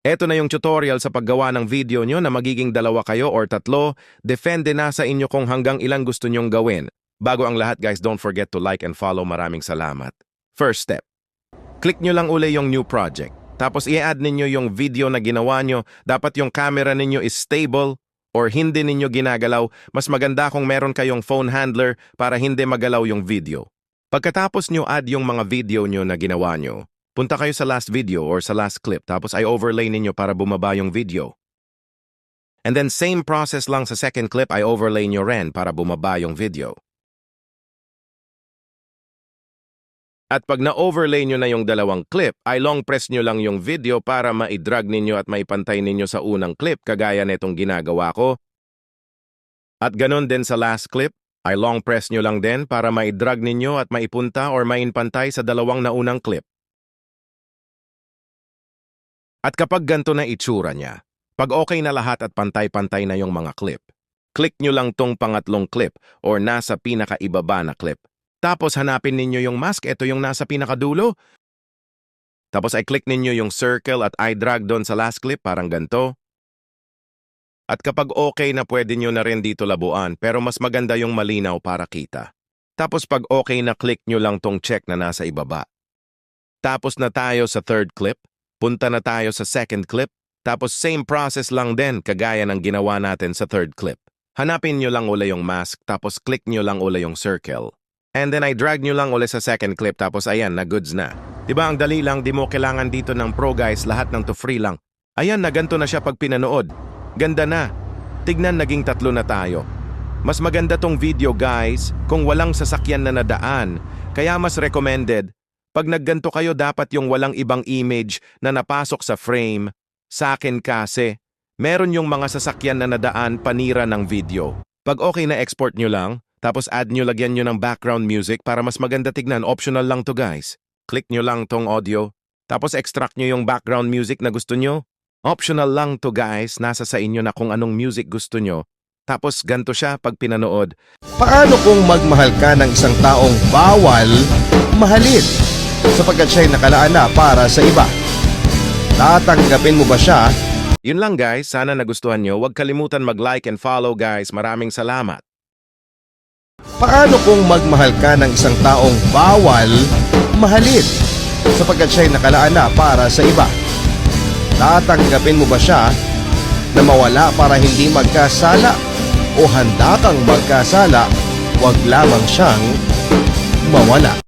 Eto na yung tutorial sa paggawa ng video nyo na magiging 2 or 3. Depende na sa inyo kung hanggang ilan gusto nyong gawin. Bago ang lahat guys, don't forget to like and follow. Maraming salamat. First step. Click nyo lang uli yung new project. Tapos i-add ninyo yung video na ginawa nyo. Dapat yung camera ninyo is stable or hindi ninyo ginagalaw. Mas maganda kung meron kayong phone handler para hindi magalaw yung video. Pagkatapos nyo add yung mga video nyo na ginawa nyo, punta kayo sa last video or sa last clip tapos ay overlay ninyo para bumaba yung video. And then same process lang sa second clip ay overlay nyo rin para bumaba yung video. At pag na-overlay nyo na yung dalawang clip, ay long press nyo lang yung video para ma-drag ninyo at maipantay ninyo sa unang clip kagaya netong ginagawa ko. At ganon din sa last clip, ay long press nyo lang din para ma-drag ninyo at maipunta or mainpantay sa dalawang naunang clip. At kapag ganito na itsura niya, pag okay na lahat at pantay-pantay na yung mga clip, click nyo lang tong pangatlong clip or nasa pinakaibaba na clip. Tapos hanapin ninyo yung mask, ito yung nasa pinakadulo. Tapos ay click ninyo yung circle at i-drag doon sa last clip, parang ganito. At kapag okay na pwede nyo na rin dito labuan, pero mas maganda yung malinaw para kita. Tapos pag okay na click nyo lang tong check na nasa ibaba. Tapos na tayo sa third clip, punta na tayo sa second clip, tapos same process lang din kagaya ng ginawa natin sa third clip. Hanapin nyo lang uli yung mask, tapos click nyo lang uli yung circle. And then I drag nyo lang uli sa second clip, tapos ayan, na goods na. Diba ang dali lang, di mo kailangan dito ng pro guys, lahat ng to free lang. Ayan, na ganito na siya pag pinanood. Ganda na. Tignan, naging 3 na tayo. Mas maganda tong video guys kung walang sasakyan na nadaan. Kaya mas recommended, pag nagganto kayo dapat yung walang ibang image na napasok sa frame. Sa akin kasi, meron yung mga sasakyan na nadaan panira ng video. Pag okay na export nyo lang, tapos add nyo, lagyan nyo ng background music para mas maganda tignan. Optional lang to guys. Click nyo lang tong audio, tapos extract nyo yung background music na gusto nyo. Optional lang to guys, nasa sa inyo na kung anong music gusto nyo. Tapos ganto siya pag pinanood. Paano kung magmahal ka ng isang taong bawal mahalin sapagkat siya'y nakalaan na para sa iba? Tatanggapin mo ba siya? Yun lang guys, sana nagustuhan nyo. Huwag kalimutan mag-like and follow guys. Maraming salamat. Paano kung magmahal ka ng isang taong bawal mahalin sapagkat siya'y nakalaan na para sa iba? Tatanggapin mo ba siya na mawala para hindi magkasala? O handa kang magkasala, wag lamang siyang mawala?